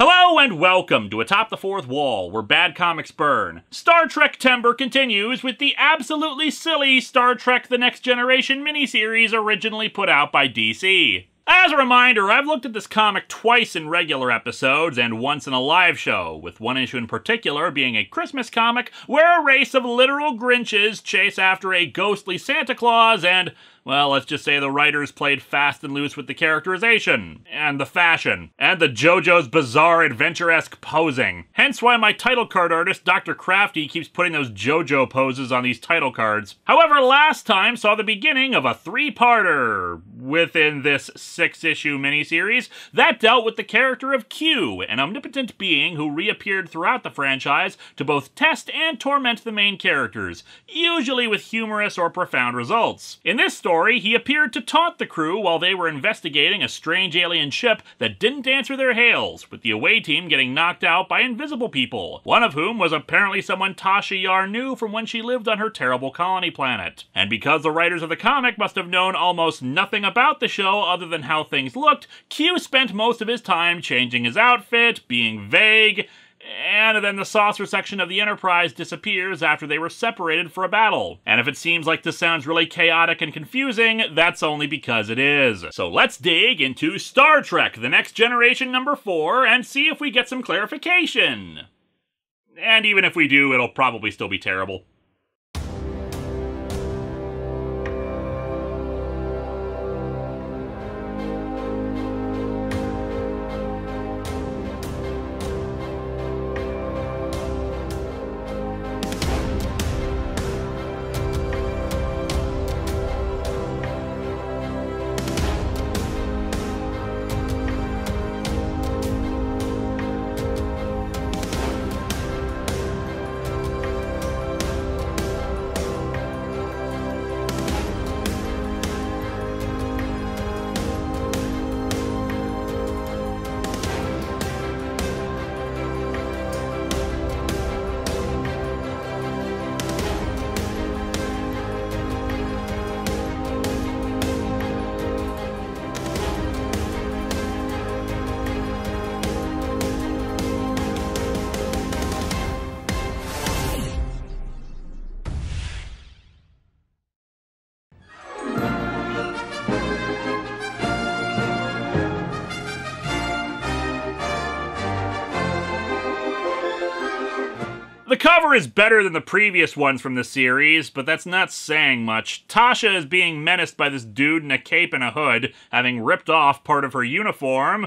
Hello and welcome to Atop the Fourth Wall, where bad comics burn. Star Trektember continues with the absolutely silly Star Trek The Next Generation miniseries originally put out by DC. As a reminder, I've looked at this comic twice in regular episodes and once in a live show, with one issue in particular being a Christmas comic where a race of literal Grinches chase after a ghostly Santa Claus and, well, let's just say the writers played fast and loose with the characterization, and the fashion, and the JoJo's Bizarre Adventure-esque posing. Hence why my title card artist, Dr. Crafty, keeps putting those JoJo poses on these title cards. However, last time saw the beginning of a three-parter within this 6-issue miniseries that dealt with the character of Q, an omnipotent being who reappeared throughout the franchise to both test and torment the main characters, usually with humorous or profound results. In this story, he appeared to taunt the crew while they were investigating a strange alien ship that didn't answer their hails, with the away team getting knocked out by invisible people, one of whom was apparently someone Tasha Yar knew from when she lived on her terrible colony planet. And because the writers of the comic must have known almost nothing about the show other than how things looked, Q spent most of his time changing his outfit, being vague, and then the saucer section of the Enterprise disappears after they were separated for a battle. And if it seems like this sounds really chaotic and confusing, that's only because it is. So let's dig into Star Trek The Next Generation number 4 and see if we get some clarification. And even if we do, it'll probably still be terrible. The cover is better than the previous ones from the series, but that's not saying much. Tasha is being menaced by this dude in a cape and a hood, having ripped off part of her uniform.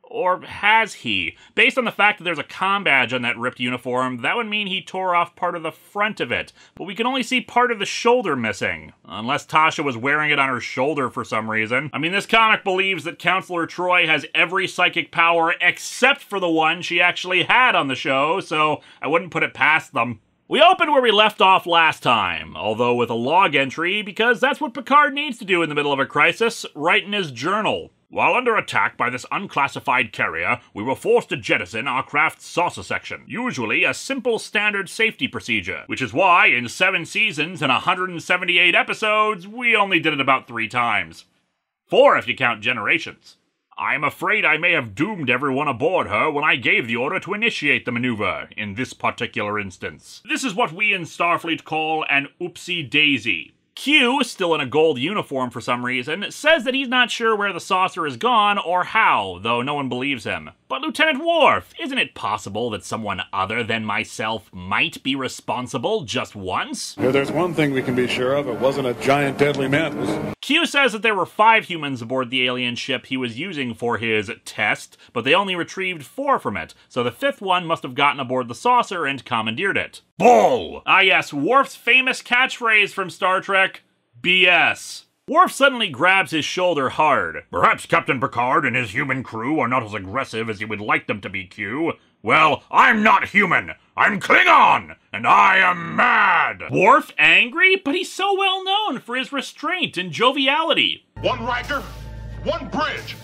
Or has he? Based on the fact that there's a comm badge on that ripped uniform, that would mean he tore off part of the front of it, but we can only see part of the shoulder missing. Unless Tasha was wearing it on her shoulder for some reason. I mean, this comic believes that Counselor Troy has every psychic power except for the one she actually had on the show, so I wouldn't put it past them. We open where we left off last time, although with a log entry, because that's what Picard needs to do in the middle of a crisis, write in his journal. While under attack by this unclassified carrier, we were forced to jettison our craft's saucer section, usually a simple standard safety procedure, which is why in 7 seasons and 178 episodes, we only did it about 3 times. 4 if you count Generations. I'm afraid I may have doomed everyone aboard her when I gave the order to initiate the maneuver, in this particular instance. This is what we in Starfleet call an oopsie-daisy. Q, still in a gold uniform for some reason, says that he's not sure where the saucer has gone or how, though no one believes him. But Lieutenant Worf, isn't it possible that someone other than myself might be responsible just once? If there's one thing we can be sure of, it wasn't a giant deadly mantis. Q says that there were 5 humans aboard the alien ship he was using for his test, but they only retrieved 4 from it, so the 5th one must have gotten aboard the saucer and commandeered it. Bull! Ah yes, Worf's famous catchphrase from Star Trek, BS. Worf suddenly grabs his shoulder hard. Perhaps Captain Picard and his human crew are not as aggressive as you would like them to be, Q. Well, I'm not human. I'm Klingon, and I am mad. Worf angry? But he's so well known for his restraint and joviality. One Riker, one bridge.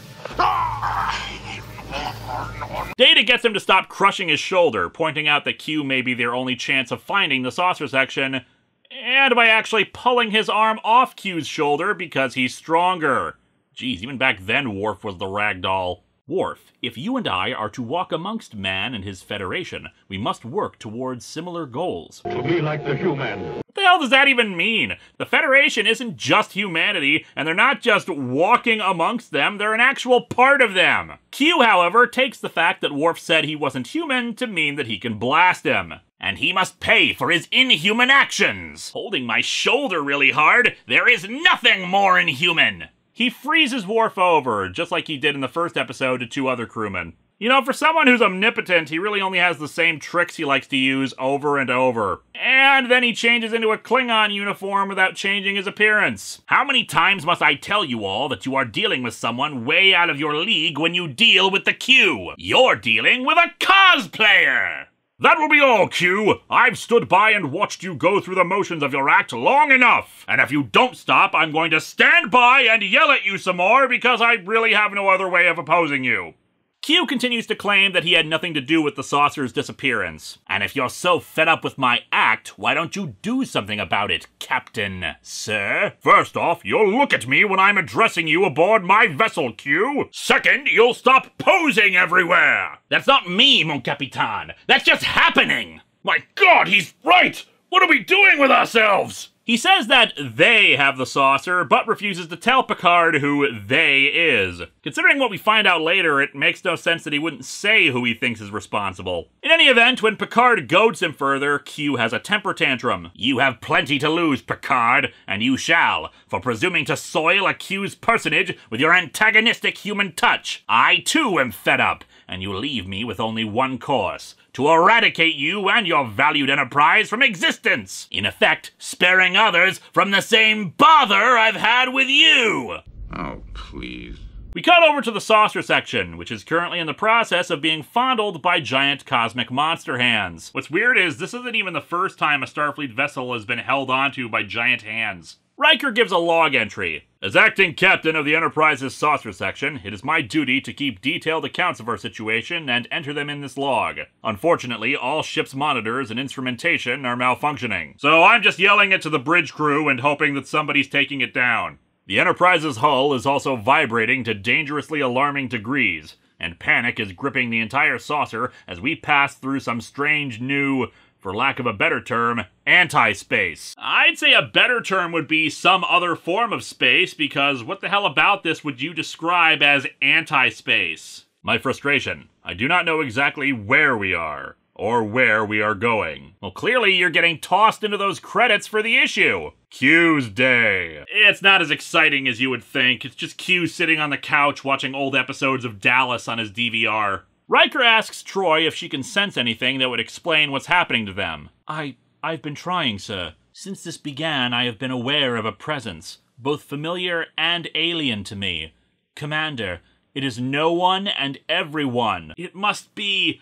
Data gets him to stop crushing his shoulder, pointing out that Q may be their only chance of finding the saucer section, and by actually pulling his arm off Q's shoulder because he's stronger. Geez, even back then Worf was the ragdoll. Worf, if you and I are to walk amongst man and his Federation, we must work towards similar goals. To be like the human. What the hell does that even mean? The Federation isn't just humanity, and they're not just walking amongst them, they're an actual part of them. Q, however, takes the fact that Worf said he wasn't human to mean that he can blast him. And he must pay for his inhuman actions. Holding my shoulder really hard, there is nothing more inhuman. He freezes Worf over, just like he did in the first episode to 2 other crewmen. You know, for someone who's omnipotent, he really only has the same tricks he likes to use over and over. And then he changes into a Klingon uniform without changing his appearance. How many times must I tell you all that you are dealing with someone way out of your league when you deal with the Q? You're dealing with a cosplayer! That will be all, Q. I've stood by and watched you go through the motions of your act long enough. And if you don't stop, I'm going to stand by and yell at you some more because I really have no other way of opposing you. Q continues to claim that he had nothing to do with the saucer's disappearance. And if you're so fed up with my act, why don't you do something about it, Captain, sir? First off, you'll look at me when I'm addressing you aboard my vessel, Q. Second, you'll stop posing everywhere. That's not me, mon capitan. That's just happening. My God, he's right. What are we doing with ourselves? He says that they have the saucer, but refuses to tell Picard who they is. Considering what we find out later, it makes no sense that he wouldn't say who he thinks is responsible. In any event, when Picard goads him further, Q has a temper tantrum. You have plenty to lose, Picard, and you shall, for presuming to soil a Q's personage with your antagonistic human touch. I too am fed up, and you leave me with only one course. To eradicate you and your valued enterprise from existence. In effect, sparing others from the same bother I've had with you. Oh, please. We cut over to the saucer section, which is currently in the process of being fondled by giant cosmic monster hands. What's weird is this isn't even the first time a Starfleet vessel has been held onto by giant hands. Riker gives a log entry. As acting captain of the Enterprise's saucer section, it is my duty to keep detailed accounts of our situation and enter them in this log. Unfortunately, all ship's monitors and instrumentation are malfunctioning. So I'm just yelling it to the bridge crew and hoping that somebody's taking it down. The Enterprise's hull is also vibrating to dangerously alarming degrees, and panic is gripping the entire saucer as we pass through some strange new, for lack of a better term, anti-space. I'd say a better term would be some other form of space, because what the hell about this would you describe as anti-space? My frustration. I do not know exactly where we are, or where we are going. Well, clearly you're getting tossed into those credits for the issue. Q's Day. It's not as exciting as you would think. It's just Q sitting on the couch watching old episodes of Dallas on his DVR. Riker asks Troy if she can sense anything that would explain what's happening to them. I've been trying, sir. Since this began, I have been aware of a presence, both familiar and alien to me. Commander, it is no one and everyone. It must be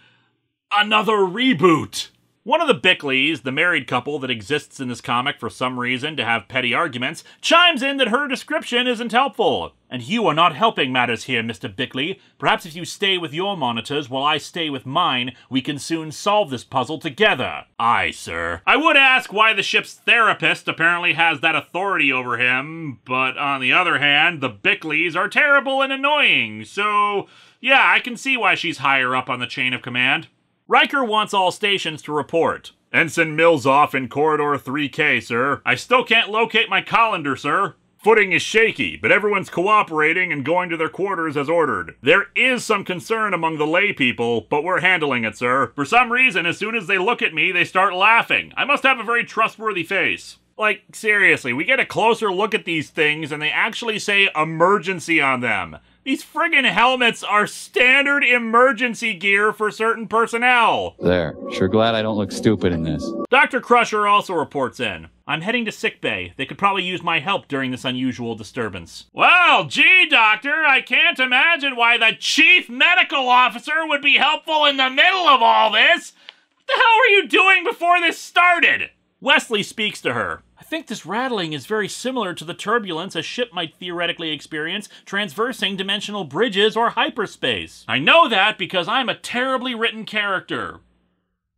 another reboot. One of the Bickleys, the married couple that exists in this comic for some reason to have petty arguments, chimes in that her description isn't helpful. And you are not helping matters here, Mr. Bickley. Perhaps if you stay with your monitors while I stay with mine, we can soon solve this puzzle together. Aye, sir. I would ask why the ship's therapist apparently has that authority over him, but on the other hand, the Bickleys are terrible and annoying, so yeah, I can see why she's higher up on the chain of command. Riker wants all stations to report. Ensign Millsoff in Corridor 3K, sir. I still can't locate my colander, sir. Footing is shaky, but everyone's cooperating and going to their quarters as ordered. There is some concern among the lay people, but we're handling it, sir. For some reason, as soon as they look at me, they start laughing. I must have a very trustworthy face. Like, seriously, we get a closer look at these things and they actually say emergency on them. These friggin' helmets are standard emergency gear for certain personnel. There. Sure glad I don't look stupid in this. Dr. Crusher also reports in. I'm heading to sickbay. They could probably use my help during this unusual disturbance. Well, gee, Doctor, I can't imagine why the Chief Medical Officer would be helpful in the middle of all this. What the hell were you doing before this started? Wesley speaks to her. I think this rattling is very similar to the turbulence a ship might theoretically experience transversing dimensional bridges or hyperspace. I know that because I'm a terribly written character.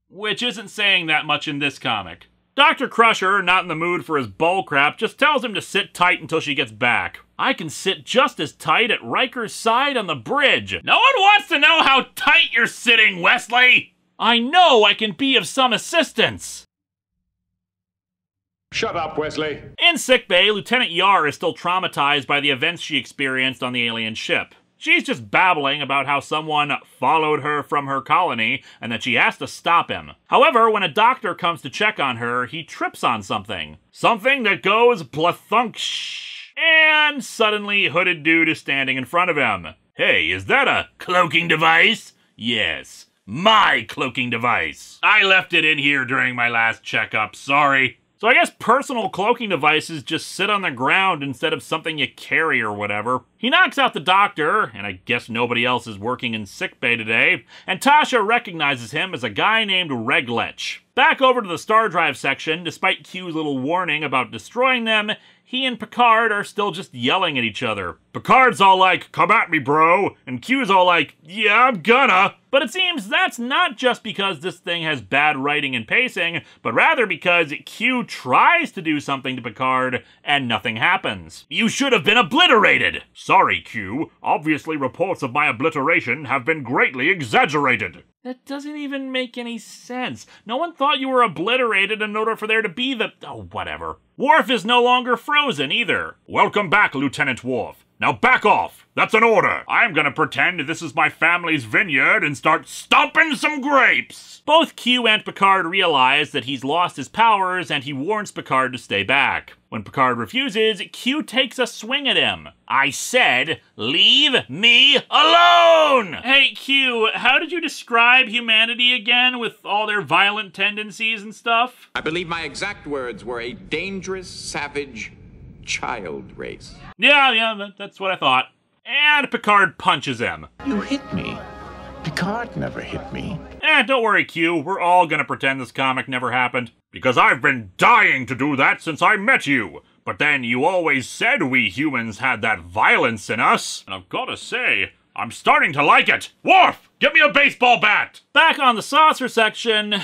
Which isn't saying that much in this comic. Dr. Crusher, not in the mood for his bullcrap, just tells him to sit tight until she gets back. I can sit just as tight at Riker's side on the bridge. No one wants to know how tight you're sitting, Wesley! I know I can be of some assistance. Shut up, Wesley. In sickbay, Lieutenant Yar is still traumatized by the events she experienced on the alien ship. She's just babbling about how someone followed her from her colony and that she has to stop him. However, when a doctor comes to check on her, he trips on something. Something that goes plathunk-shh. And suddenly, Hooded Dude is standing in front of him. Hey, is that a cloaking device? Yes, my cloaking device. I left it in here during my last checkup, sorry. So I guess personal cloaking devices just sit on the ground instead of something you carry or whatever. He knocks out the doctor, and I guess nobody else is working in sickbay today, and Tasha recognizes him as a guy named Reglech. Back over to the Star Drive section, despite Q's little warning about destroying them, he and Picard are still just yelling at each other. Picard's all like, come at me, bro, and Q's all like, yeah, I'm gonna. But it seems that's not just because this thing has bad writing and pacing, but rather because Q tries to do something to Picard, and nothing happens. You should have been obliterated! Sorry, Q. Obviously reports of my obliteration have been greatly exaggerated. That doesn't even make any sense. No one thought you were obliterated in order for there to be the... oh, whatever. Worf is no longer frozen, either. Welcome back, Lieutenant Worf. Now back off! That's an order! I'm gonna pretend this is my family's vineyard and start stomping some grapes! Both Q and Picard realize that he's lost his powers and he warns Picard to stay back. When Picard refuses, Q takes a swing at him. I said, leave me alone! Hey Q, how did you describe humanity again with all their violent tendencies and stuff? I believe my exact words were a dangerous, savage child race. Yeah, that's what I thought. And Picard punches him. You hit me. Picard never hit me. Don't worry, Q. We're all gonna pretend this comic never happened. Because I've been dying to do that since I met you. But then you always said we humans had that violence in us. And I've gotta say, I'm starting to like it. Worf, get me a baseball bat! Back on the saucer section,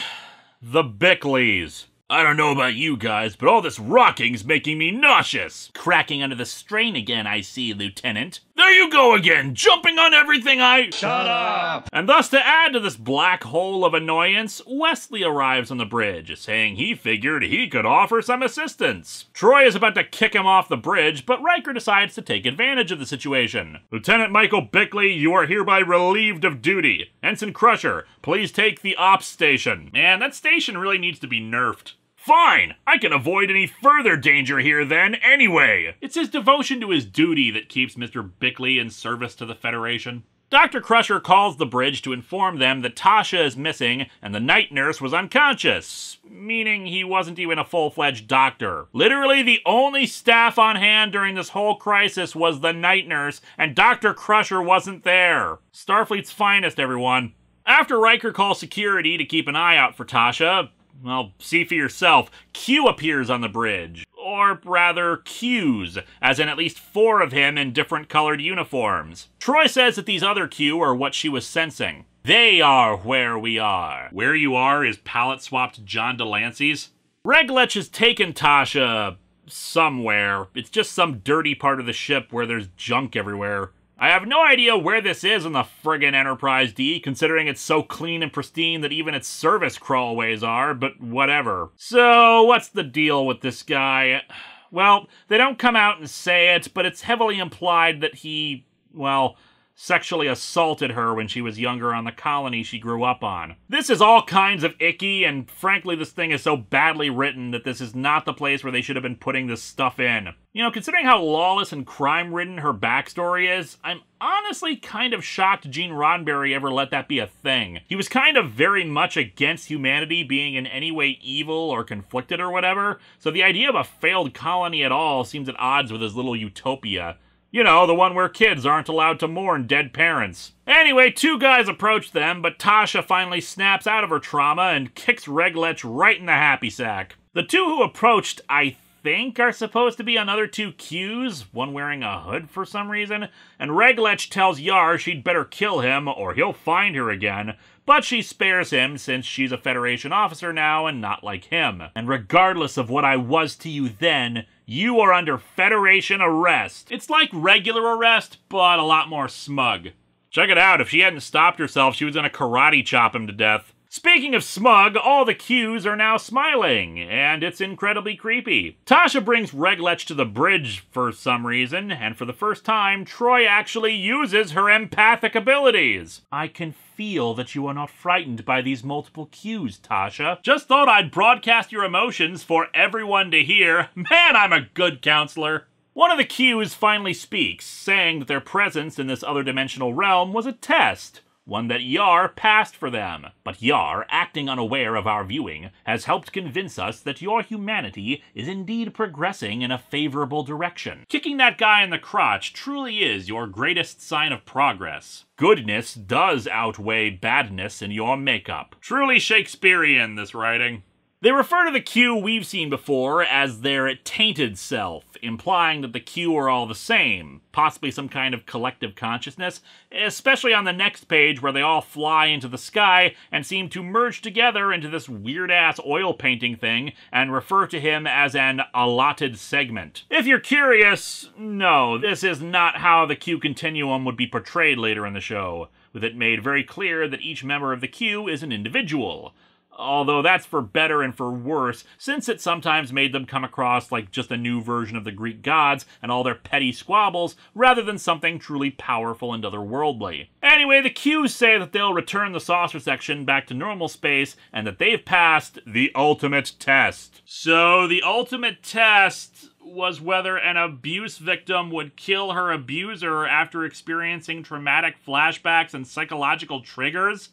the Bickleys. I don't know about you guys, but all this rocking's making me nauseous. Cracking under the strain again, I see, Lieutenant. There you go again, jumping on everything Shut up! And thus, to add to this black hole of annoyance, Wesley arrives on the bridge, saying he figured he could offer some assistance. Troy is about to kick him off the bridge, but Riker decides to take advantage of the situation. Lieutenant Michael Bickley, you are hereby relieved of duty. Ensign Crusher, please take the ops station. Man, that station really needs to be nerfed. Fine! I can avoid any further danger here then, anyway! It's his devotion to his duty that keeps Mr. Bickley in service to the Federation. Dr. Crusher calls the bridge to inform them that Tasha is missing and the night nurse was unconscious, meaning he wasn't even a full-fledged doctor. Literally the only staff on hand during this whole crisis was the night nurse, and Dr. Crusher wasn't there. Starfleet's finest, everyone. After Riker calls security to keep an eye out for Tasha, well, see for yourself. Q appears on the bridge. Or rather, Q's, as in at least 4 of him in different colored uniforms. Troy says that these other Q are what she was sensing. They are where we are. Where you are is palette-swapped John Delancey's. Reglech has taken Tasha somewhere. It's just some dirty part of the ship where there's junk everywhere. I have no idea where this is in the friggin' Enterprise D, considering it's so clean and pristine that even its service crawlways are, but whatever. So, what's the deal with this guy? Well, they don't come out and say it, but it's heavily implied that he, well, sexually assaulted her when she was younger on the colony she grew up on. This is all kinds of icky, and frankly this thing is so badly written that this is not the place where they should have been putting this stuff in. You know, considering how lawless and crime-ridden her backstory is, I'm honestly kind of shocked Gene Roddenberry ever let that be a thing. He was kind of very much against humanity being in any way evil or conflicted or whatever, so the idea of a failed colony at all seems at odds with his little utopia. You know, the one where kids aren't allowed to mourn dead parents. Anyway, 2 guys approach them, but Tasha finally snaps out of her trauma and kicks Reglech right in the happy sack. The 2 who approached, I think, are supposed to be another 2 Qs, one wearing a hood for some reason, and Reglech tells Yar she'd better kill him or he'll find her again, But she spares him since she's a Federation officer now and not like him. And regardless of what I was to you then, you are under Federation arrest. It's like regular arrest, but a lot more smug. Check it out, if she hadn't stopped herself, she was gonna karate chop him to death. Speaking of smug, all the Qs are now smiling, and it's incredibly creepy. Tasha brings Reglech to the bridge for some reason, and for the first time, Troy actually uses her empathic abilities. I can feel that you are not frightened by these multiple Qs, Tasha. Just thought I'd broadcast your emotions for everyone to hear. Man, I'm a good counselor. One of the Qs finally speaks, saying that their presence in this other dimensional realm was a test. One that Yar passed for them. But Yar, acting unaware of our viewing, has helped convince us that your humanity is indeed progressing in a favorable direction. Kicking that guy in the crotch truly is your greatest sign of progress. Goodness does outweigh badness in your makeup. Truly Shakespearean, this writing. They refer to the Q we've seen before as their tainted self, implying that the Q are all the same, possibly some kind of collective consciousness, especially on the next page where they all fly into the sky and seem to merge together into this weird-ass oil painting thing and refer to him as an allotted segment. If you're curious, no, this is not how the Q continuum would be portrayed later in the show, with it made very clear that each member of the Q is an individual. Although that's for better and for worse, since it sometimes made them come across like just a new version of the Greek gods and all their petty squabbles, rather than something truly powerful and otherworldly. Anyway, the Qs say that they'll return the saucer section back to normal space, and that they've passed the ultimate test. So, the ultimate test was whether an abuse victim would kill her abuser after experiencing traumatic flashbacks and psychological triggers?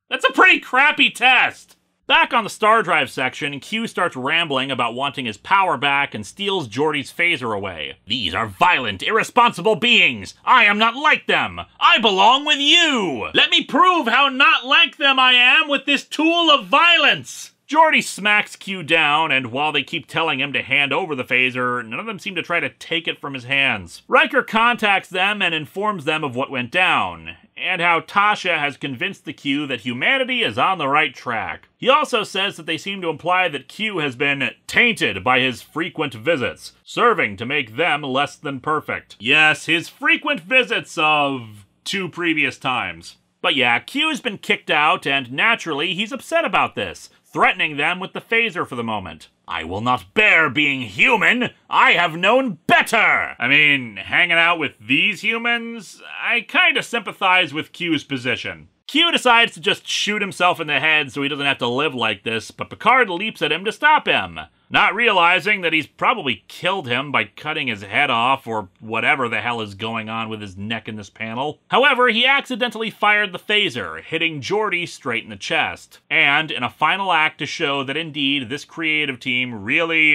That's a pretty crappy test! Back on the Star Drive section, Q starts rambling about wanting his power back and steals Geordi's phaser away. These are violent, irresponsible beings! I am not like them! I belong with you! Let me prove how not like them I am with this tool of violence! Geordi smacks Q down, and while they keep telling him to hand over the phaser, none of them seem to try to take it from his hands. Riker contacts them and informs them of what went down, and how Tasha has convinced the Q that humanity is on the right track. He also says that they seem to imply that Q has been tainted by his frequent visits, serving to make them less than perfect. Yes, his frequent visits of 2 previous times. But yeah, Q's been kicked out, and naturally he's upset about this, threatening them with the phaser for the moment. I will not bear being human! I have known better! I mean, hanging out with these humans? I kinda sympathize with Q's position. Q decides to just shoot himself in the head so he doesn't have to live like this, but Picard leaps at him to stop him, not realizing that he's probably killed him by cutting his head off or whatever the hell is going on with his neck in this panel. However, he accidentally fired the phaser, hitting Geordi straight in the chest. And in a final act to show that indeed this creative team really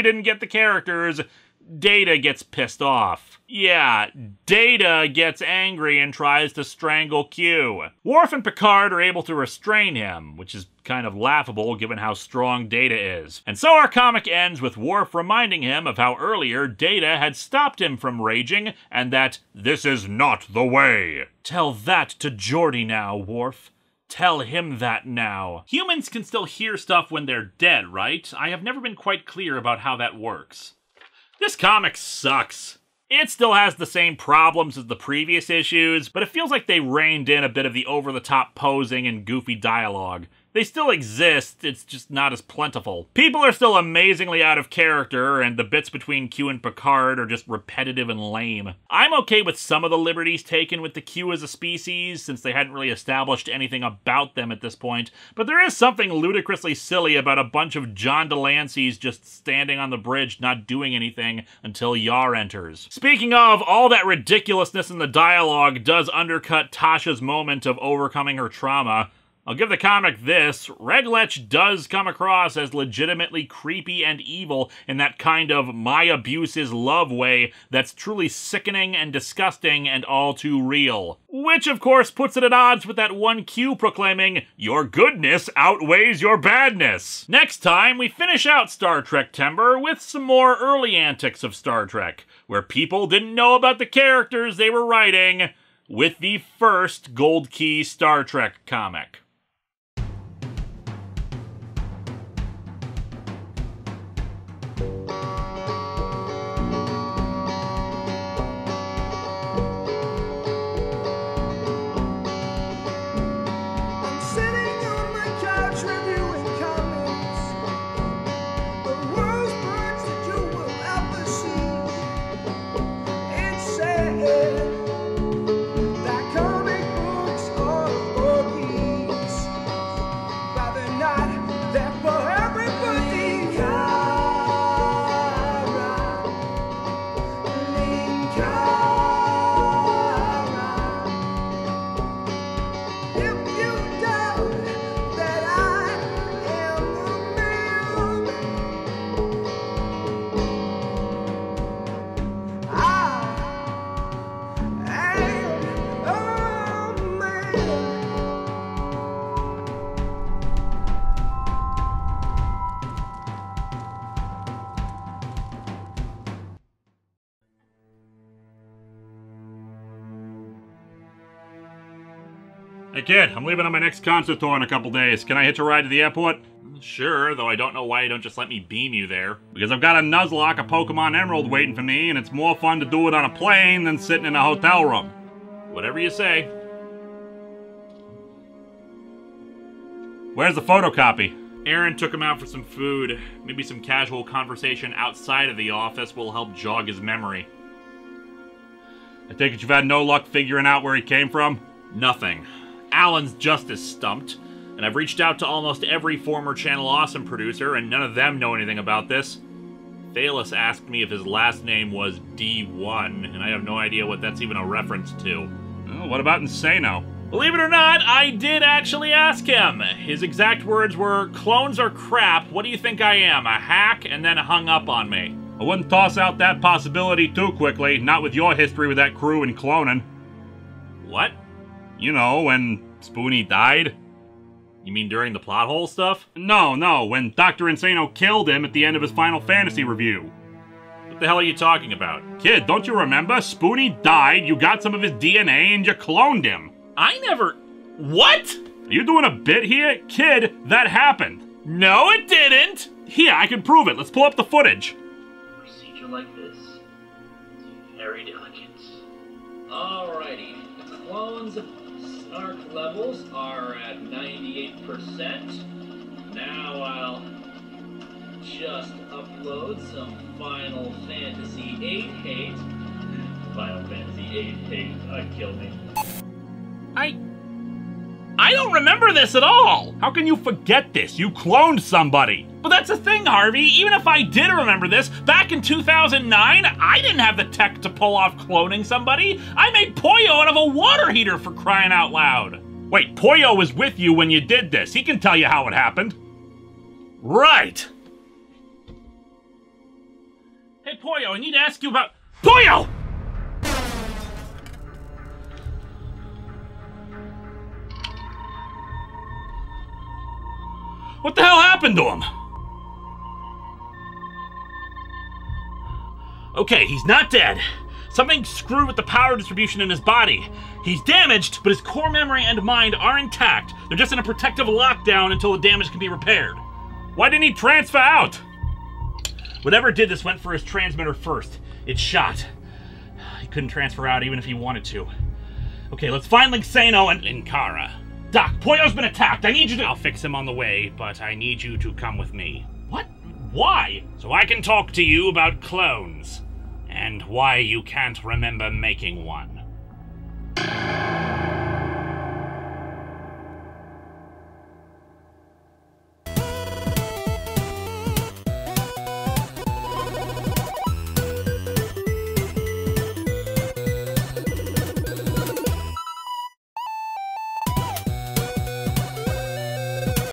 didn't get the characters, Data gets pissed off. Yeah, Data gets angry and tries to strangle Q. Worf and Picard are able to restrain him, which is kind of laughable given how strong Data is. And so our comic ends with Worf reminding him of how earlier Data had stopped him from raging, and that this is not the way. Tell that to Geordi now, Worf. Tell him that now. Humans can still hear stuff when they're dead, right? I have never been quite clear about how that works. This comic sucks. It still has the same problems as the previous issues, but it feels like they reined in a bit of the over-the-top posing and goofy dialogue. They still exist, it's just not as plentiful. People are still amazingly out of character, and the bits between Q and Picard are just repetitive and lame. I'm okay with some of the liberties taken with the Q as a species, since they hadn't really established anything about them at this point, but there is something ludicrously silly about a bunch of John Delanceys just standing on the bridge not doing anything until Yar enters. Speaking of, all that ridiculousness in the dialogue does undercut Tasha's moment of overcoming her trauma. I'll give the comic this, Reglech does come across as legitimately creepy and evil in that kind of my abuse is love way that's truly sickening and disgusting and all too real. Which of course puts it at odds with that one Q proclaiming, your goodness outweighs your badness. Next time we finish out Star Trektember with some more early antics of Star Trek, where people didn't know about the characters they were writing, with the first Gold Key Star Trek comic. Hey kid, I'm leaving on my next concert tour in a couple days. Can I hitch a ride to the airport? Sure, though I don't know why you don't just let me beam you there. Because I've got a Nuzlocke, a Pokemon Emerald waiting for me, and it's more fun to do it on a plane than sitting in a hotel room. Whatever you say. Where's the photocopy? Aaron took him out for some food. Maybe some casual conversation outside of the office will help jog his memory. I take it you've had no luck figuring out where he came from? Nothing. Alan's just as stumped, and I've reached out to almost every former Channel Awesome producer, and none of them know anything about this. Thalos asked me if his last name was D1, and I have no idea what that's even a reference to. Oh, what about Insano? Believe it or not, I did actually ask him. His exact words were, "Clones are crap, what do you think I am, a hack?" and then hung up on me. I wouldn't toss out that possibility too quickly, not with your history with that crew and cloning. What? You know, when Spoonie died? You mean during the plot hole stuff? No, when Dr. Insano killed him at the end of his Final Fantasy review. What the hell are you talking about? Kid, don't you remember? Spoonie died, you got some of his DNA, and you cloned him. I never... What? Are you doing a bit here? Kid, that happened. No, it didn't! Here, I can prove it. Let's pull up the footage. Procedure like this. It's very delicate. Alrighty. Clones snark levels are at 98%. Now I'll just upload some Final Fantasy VIII hate. Final Fantasy VIII hate. Kill me. I don't remember this at all! How can you forget this? You cloned somebody! But that's the thing, Harvey. Even if I did remember this, back in 2009, I didn't have the tech to pull off cloning somebody. I made Poyo out of a water heater, for crying out loud. Wait, Poyo was with you when you did this. He can tell you how it happened. Right! Hey, Poyo, I need to ask you about... Poyo! What the hell happened to him? Okay, he's not dead. Something screwed with the power distribution in his body. He's damaged, but his core memory and mind are intact. They're just in a protective lockdown until the damage can be repaired. Why didn't he transfer out? Whatever did this went for his transmitter first. It shot. He couldn't transfer out even if he wanted to. Okay, let's find Linkara and Linkara. Doc, Poyo's been attacked. I need you to... I'll fix him on the way, but I need you to come with me. What? Why? So I can talk to you about clones. And why you can't remember making one.